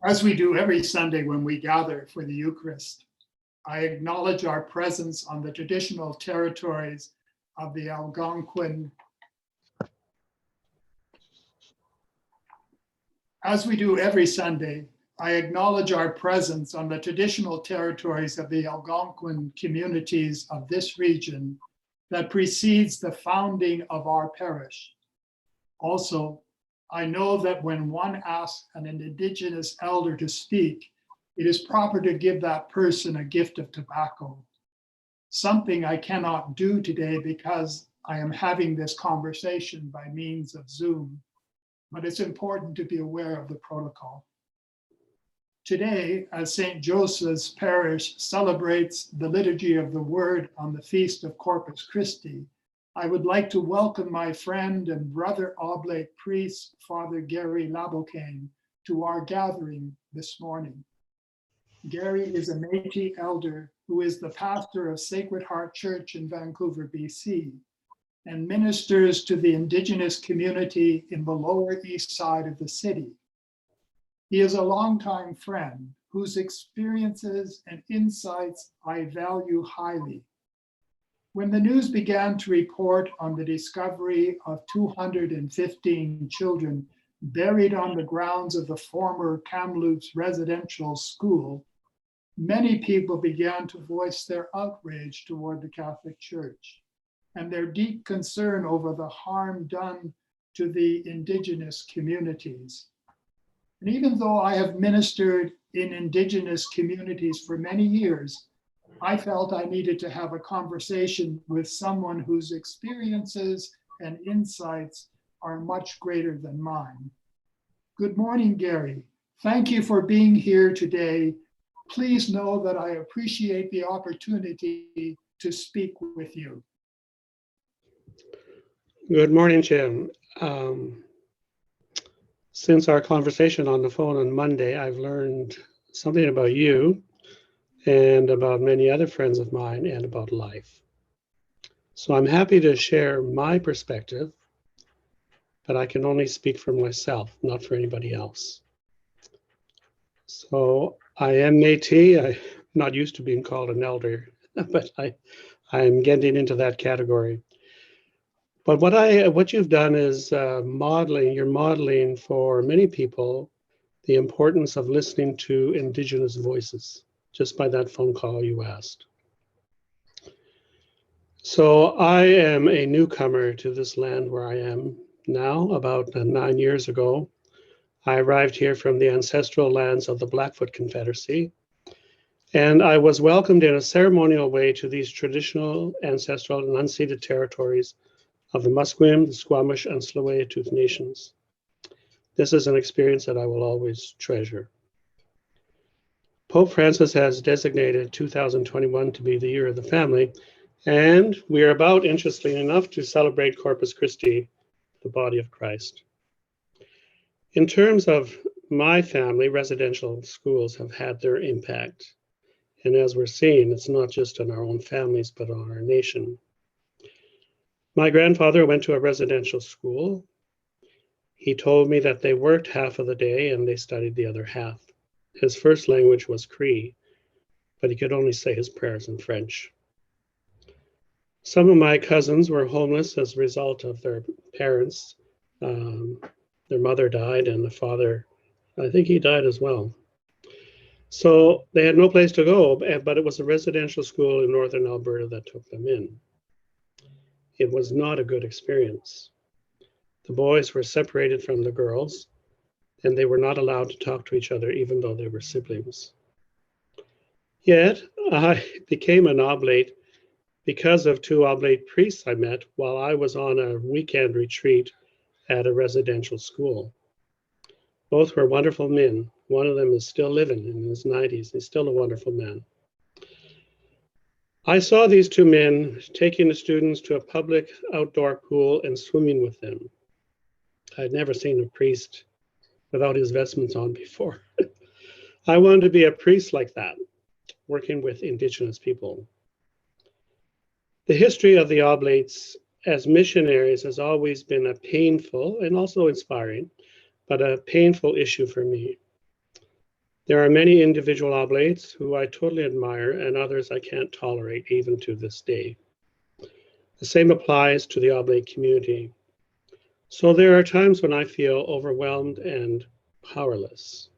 As we do every Sunday when we gather for the Eucharist, I acknowledge our presence on the traditional territories of the Algonquin. As we do every Sunday, I acknowledge our presence on the traditional territories of the Algonquin communities of this region that precedes the founding of our parish. Also, I know that when one asks an Indigenous elder to speak, it is proper to give that person a gift of tobacco, something I cannot do today because I am having this conversation by means of Zoom, but it's important to be aware of the protocol. Today, as St. Joseph's Parish celebrates the Liturgy of the Word on the Feast of Corpus Christi, I would like to welcome my friend and brother Oblate priest, Father Garry Laboucane, to our gathering this morning. Garry is a Métis elder who is the pastor of Sacred Heart Church in Vancouver, BC, and ministers to the Indigenous community in the Lower East Side of the city. He is a longtime friend whose experiences and insights I value highly. When the news began to report on the discovery of 215 children buried on the grounds of the former Kamloops Residential School, many people began to voice their outrage toward the Catholic Church and their deep concern over the harm done to the Indigenous communities. And even though I have ministered in Indigenous communities for many years, I felt I needed to have a conversation with someone whose experiences and insights are much greater than mine. Good morning, Garry. Thank you for being here today. Please know that I appreciate the opportunity to speak with you. Good morning, Jim. Since our conversation on the phone on Monday, I've learned something about you and about many other friends of mine and about life. So I'm happy to share my perspective, but I can only speak for myself, not for anybody else. So I am Métis. I'm not used to being called an elder, but I'm getting into that category. But what you've done is you're modeling for many people the importance of listening to Indigenous voices, just by that phone call you asked. So I am a newcomer to this land where I am now. About 9 years ago, I arrived here from the ancestral lands of the Blackfoot Confederacy, and I was welcomed in a ceremonial way to these traditional, ancestral, and unceded territories of the Musqueam, the Squamish, and Tsleil-Waututh nations. This is an experience that I will always treasure. Pope Francis has designated 2021 to be the year of the family, and we are about, interestingly enough, to celebrate Corpus Christi, the body of Christ. In terms of my family, residential schools have had their impact. And as we're seeing, it's not just on our own families, but on our nation. My grandfather went to a residential school. He told me that they worked half of the day and they studied the other half. His first language was Cree, but he could only say his prayers in French. Some of my cousins were homeless as a result of their parents. Their mother died and the father, I think he died as well. So they had no place to go, but it was a residential school in northern Alberta that took them in. It was not a good experience. The boys were separated from the girls, and they were not allowed to talk to each other, even though they were siblings. Yet, I became an oblate because of 2 oblate priests I met while I was on a weekend retreat at a residential school. Both were wonderful men. One of them is still living in his 90s. He's still a wonderful man. I saw these 2 men taking the students to a public outdoor pool and swimming with them. I'd never seen a priest without his vestments on before. I wanted to be a priest like that, working with Indigenous people. The history of the Oblates as missionaries has always been a painful and also inspiring, but a painful issue for me. There are many individual oblates who I totally admire and others I can't tolerate even to this day. The same applies to the oblate community. So there are times when I feel overwhelmed and powerless.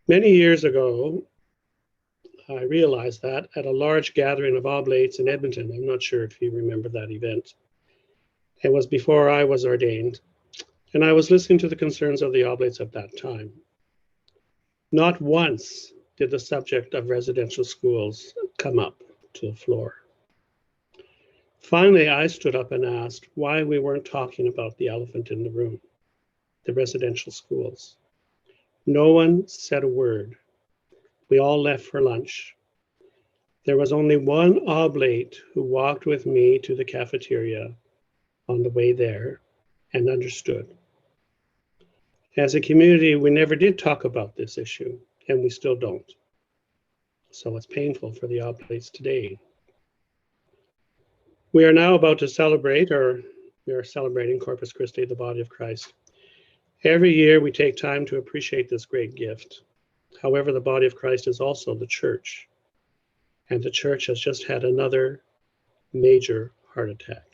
Many years ago, I realized that at a large gathering of oblates in Edmonton. I'm not sure if you remember that event. It was before I was ordained, and I was listening to the concerns of the oblates at that time. Not once did the subject of residential schools come up to the floor. Finally, I stood up and asked why we weren't talking about the elephant in the room, the residential schools. No one said a word. We all left for lunch. There was only one oblate who walked with me to the cafeteria on the way there and understood. As a community, we never did talk about this issue, and we still don't. So it's painful for the oblates today. We are now about to celebrate, or we are celebrating Corpus Christi, the body of Christ. Every year we take time to appreciate this great gift. However, the body of Christ is also the church, and the church has just had another major heart attack.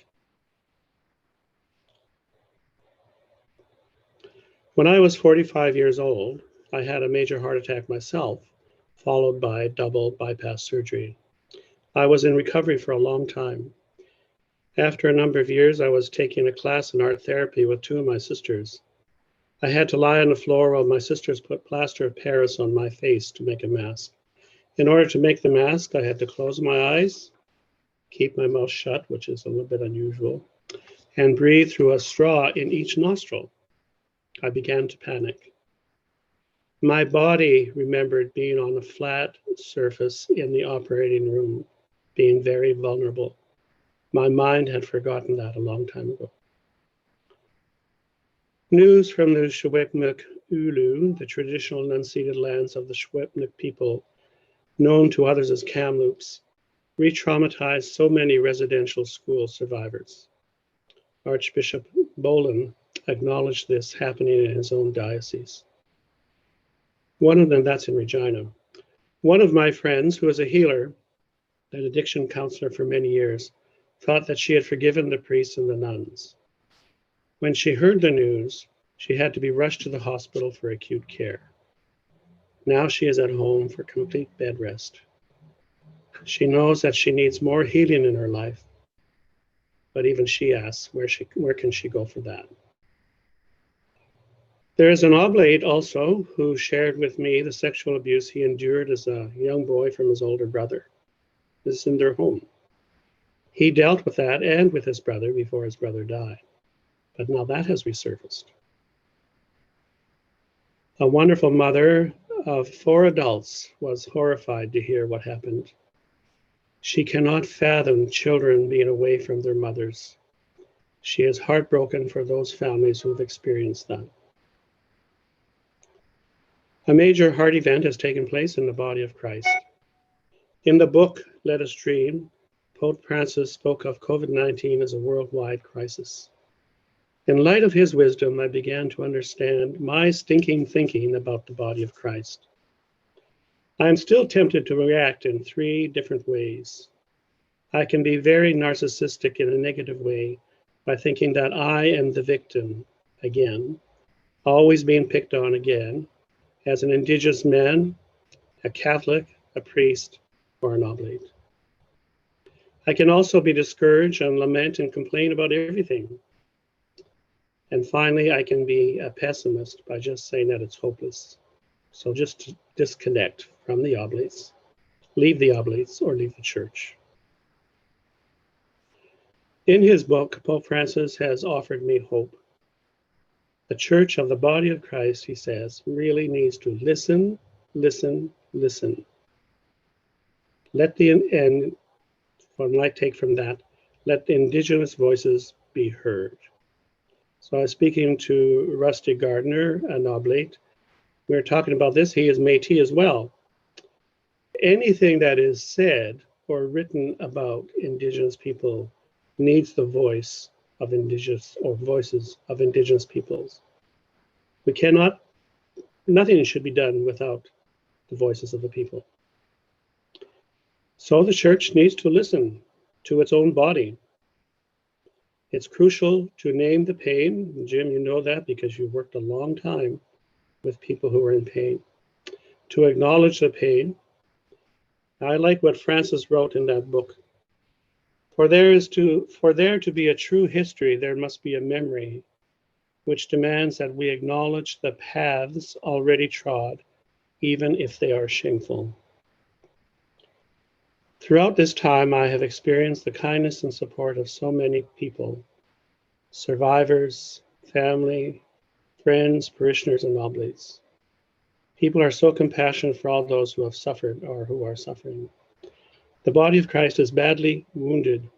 When I was 45 years old, I had a major heart attack myself, followed by double bypass surgery. I was in recovery for a long time. After a number of years, I was taking a class in art therapy with two of my sisters. I had to lie on the floor while my sisters put plaster of Paris on my face to make a mask. In order to make the mask, I had to close my eyes, keep my mouth shut, which is a little bit unusual, and breathe through a straw in each nostril. I began to panic. My body remembered being on a flat surface in the operating room, being very vulnerable. My mind had forgotten that a long time ago. News from the Secwépemc Ulu, the traditional and unceded lands of the Secwépemc people, known to others as Kamloops, re-traumatized so many residential school survivors. Archbishop Boland acknowledged this happening in his own diocese. One of them, that's in Regina. One of my friends, who is a healer, an addiction counselor for many years, thought that she had forgiven the priests and the nuns. When she heard the news, she had to be rushed to the hospital for acute care. Now she is at home for complete bed rest. She knows that she needs more healing in her life, but even she asks, where can she go for that? There is an oblate also who shared with me the sexual abuse he endured as a young boy from his older brother. This is in their home. He dealt with that and with his brother before his brother died. But now that has resurfaced. A wonderful mother of 4 adults was horrified to hear what happened. She cannot fathom children being away from their mothers. She is heartbroken for those families who have experienced that. A major heart event has taken place in the body of Christ. In the book, Let Us Dream, Pope Francis spoke of COVID-19 as a worldwide crisis. In light of his wisdom, I began to understand my stinking thinking about the body of Christ. I am still tempted to react in 3 different ways. I can be very narcissistic in a negative way by thinking that I am the victim again, always being picked on again, as an Indigenous man, a Catholic, a priest, or an oblate. I can also be discouraged and lament and complain about everything. And finally, I can be a pessimist by just saying that it's hopeless. So just disconnect from the oblates, leave the oblates, or leave the church. In his book, Pope Francis has offered me hope. The church of the body of Christ, he says, really needs to listen, listen, listen. And what I take from that, let the Indigenous voices be heard. So I was speaking to Rusty Gardner, an oblate. We were talking about this. He is Métis as well. Anything that is said or written about Indigenous people needs the voice of Indigenous or voices of Indigenous peoples. We cannot Nothing should be done without the voices of the people. So the church needs to listen to its own body. It's crucial to name the pain. Jim, you know that because you worked a long time with people who are in pain. To acknowledge the pain. I like what Francis wrote in that book. For there to be a true history, there must be a memory, which demands that we acknowledge the paths already trod, even if they are shameful. Throughout this time, I have experienced the kindness and support of so many people, survivors, family, friends, parishioners, and oblates. People are so compassionate for all those who have suffered or who are suffering. The body of Christ is badly wounded.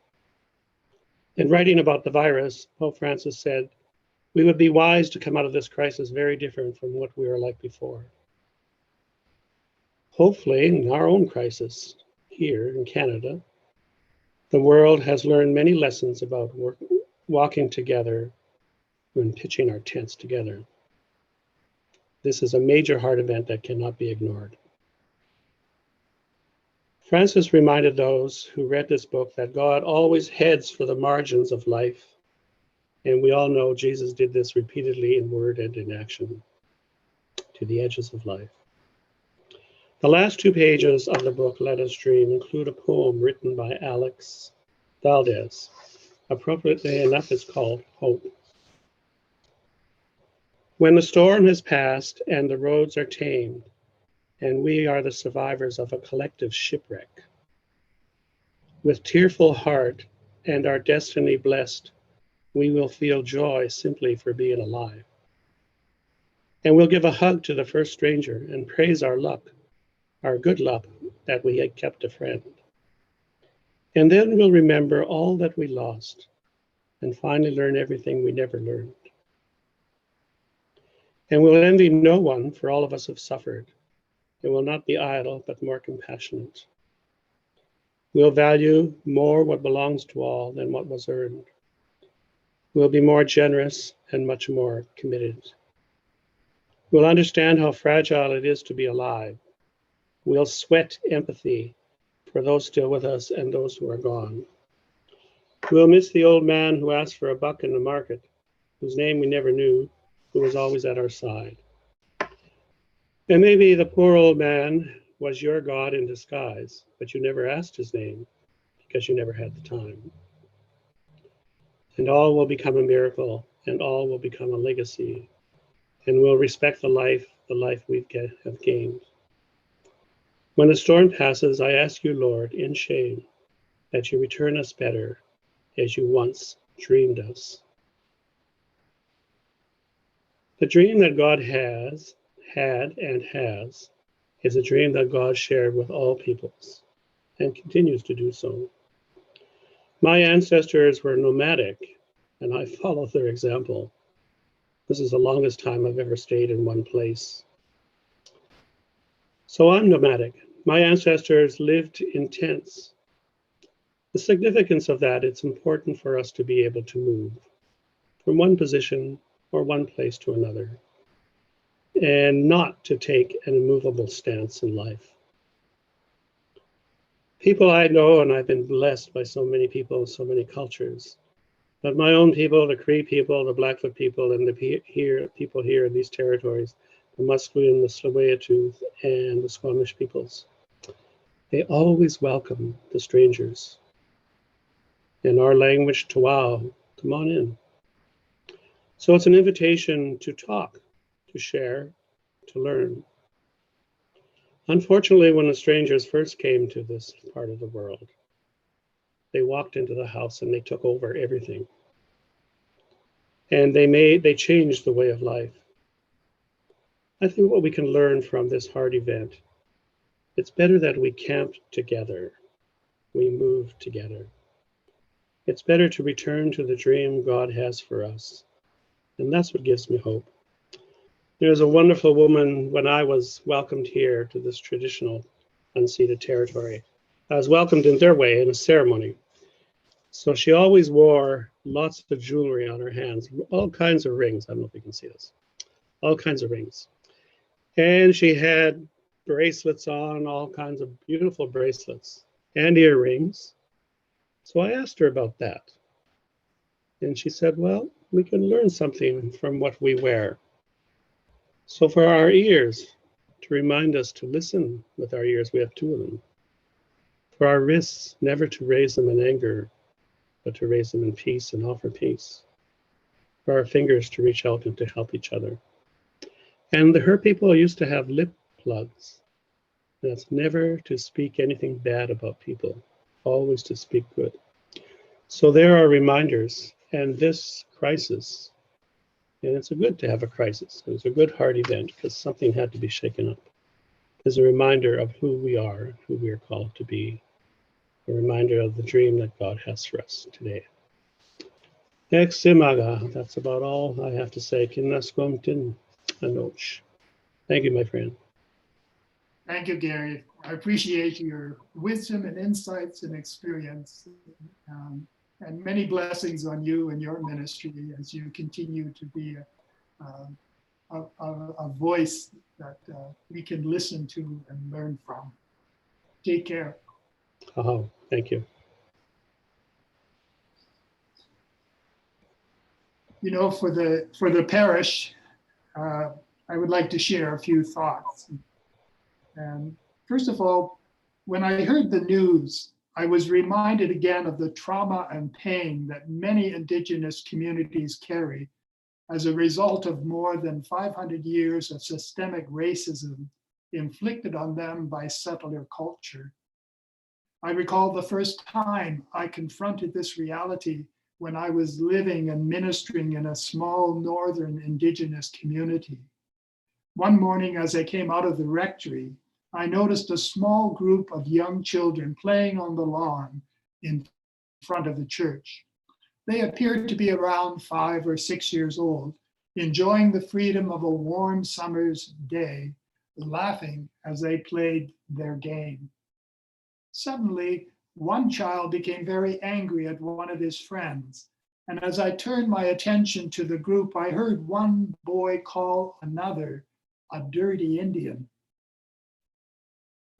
In writing about the virus, Pope Francis said, "We would be wise to come out of this crisis very different from what we were like before." Hopefully, in our own crisis here in Canada, the world has learned many lessons about walking together when pitching our tents together. This is a major heart event that cannot be ignored. Francis reminded those who read this book that God always heads for the margins of life. And we all know Jesus did this repeatedly in word and in action, to the edges of life. The last 2 pages of the book, Let Us Dream, include a poem written by Alex Valdez. Appropriately enough, it's called Hope. When the storm has passed and the roads are tamed, and we are the survivors of a collective shipwreck, with tearful heart and our destiny blessed, we will feel joy simply for being alive. And we'll give a hug to the first stranger and praise our luck, our good luck that we had kept a friend. And then we'll remember all that we lost and finally learn everything we never learned. And we'll envy no one, for all of us have suffered. It will not be idle, but more compassionate. We'll value more what belongs to all than what was earned. We'll be more generous and much more committed. We'll understand how fragile it is to be alive. We'll sweat empathy for those still with us and those who are gone. We'll miss the old man who asked for a buck in the market, whose name we never knew, who was always at our side. And maybe the poor old man was your God in disguise, but you never asked his name because you never had the time. And all will become a miracle, and all will become a legacy, and we'll respect the life we have gained. When the storm passes, I ask you, Lord, in shame, that you return us better as you once dreamed us. The dream that God had and has is a dream that God shared with all peoples and continues to do so. My ancestors were nomadic, and I followed their example. This is the longest time I've ever stayed in one place. So I'm nomadic. My ancestors lived in tents. The significance of that, it's important for us to be able to move from one position or one place to another, and not to take an immovable stance in life. People I know, and I've been blessed by so many people, so many cultures, but my own people, the Cree people, the Blackfoot people, and the people here in these territories, the Musqueam, the Tsleil-Waututh, and the Squamish peoples, they always welcome the strangers. In our language, Tawau, come on in. So it's an invitation to talk, to share, to learn. Unfortunately, when the strangers first came to this part of the world, they walked into the house and they took over everything. And they changed the way of life. I think what we can learn from this hard event, it's better that we camp together, we move together. It's better to return to the dream God has for us. And that's what gives me hope. There's a wonderful woman, when I was welcomed here to this traditional unceded territory, I was welcomed in their way in a ceremony. So she always wore lots of jewelry on her hands, all kinds of rings. I don't know if you can see this. All kinds of rings. And she had bracelets on, all kinds of beautiful bracelets and earrings. So I asked her about that. And she said, well, we can learn something from what we wear. So for our ears, to remind us to listen with our ears, we have two of them. For our wrists, never to raise them in anger, but to raise them in peace and offer peace. For our fingers to reach out and to help each other. And her people used to have lip plugs. That's never to speak anything bad about people, always to speak good. So there are reminders, and this crisis, and it's good to have a crisis. It was a good hard event because something had to be shaken up. Is a reminder of who we are, who we are called to be, a reminder of the dream that God has for us today. Eximaga, that's about all I have to say. Kinaskomtin anoch. Thank you, my friend. Thank you, Gary. I appreciate your wisdom and insights and experience, and many blessings on you and your ministry as you continue to be a voice that we can listen to and learn from. Take care. Oh, thank you. You know, for the parish, I would like to share a few thoughts. And first of all, when I heard the news, I was reminded again of the trauma and pain that many Indigenous communities carry as a result of more than 500 years of systemic racism inflicted on them by settler culture. I recall the first time I confronted this reality when I was living and ministering in a small northern Indigenous community. One morning, as I came out of the rectory, I noticed a small group of young children playing on the lawn in front of the church. They appeared to be around 5 or 6 years old, enjoying the freedom of a warm summer's day, laughing as they played their game. Suddenly, one child became very angry at one of his friends, and as I turned my attention to the group, I heard one boy call another a dirty Indian.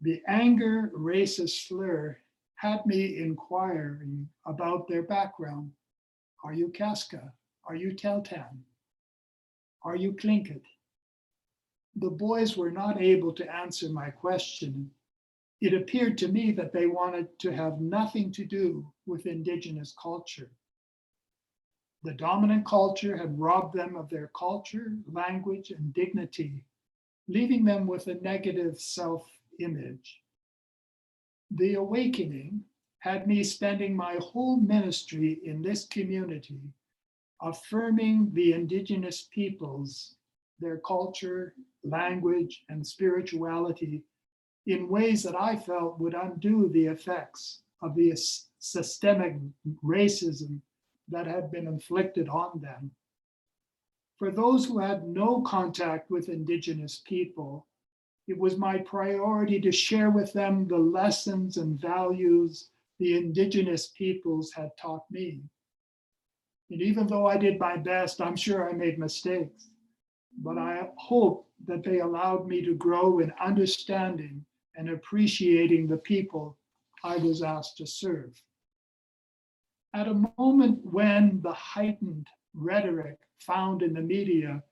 The anger racist slur had me inquiring about their background. Are you Casca? Are you Teltan? Are you Tlingit? The boys were not able to answer my question. It appeared to me that they wanted to have nothing to do with Indigenous culture. The dominant culture had robbed them of their culture, language, and dignity, leaving them with a negative self-image. The awakening had me spending my whole ministry in this community, affirming the Indigenous peoples, their culture, language, and spirituality in ways that I felt would undo the effects of the systemic racism that had been inflicted on them. For those who had no contact with Indigenous people, it was my priority to share with them the lessons and values the Indigenous peoples had taught me. And even though I did my best, I'm sure I made mistakes, but I hope that they allowed me to grow in understanding and appreciating the people I was asked to serve. At a moment when the heightened rhetoric found in the media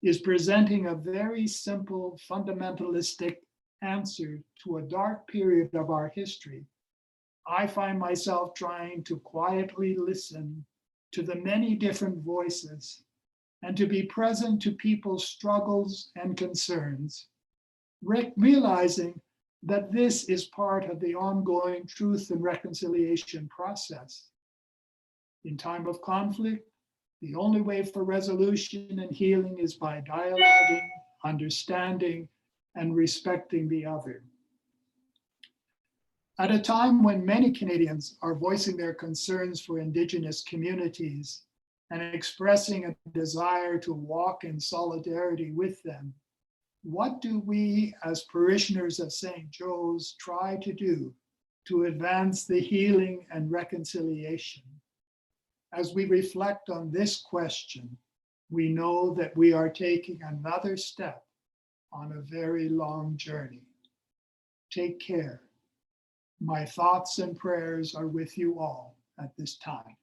is presenting a very simple, fundamentalistic answer to a dark period of our history, I find myself trying to quietly listen to the many different voices and to be present to people's struggles and concerns, realizing that this is part of the ongoing truth and reconciliation process. In time of conflict, the only way for resolution and healing is by dialoguing, understanding, and respecting the other. At a time when many Canadians are voicing their concerns for Indigenous communities and expressing a desire to walk in solidarity with them, what do we as parishioners of St. Joe's try to do to advance the healing and reconciliation? As we reflect on this question, we know that we are taking another step on a very long journey. Take care. My thoughts and prayers are with you all at this time.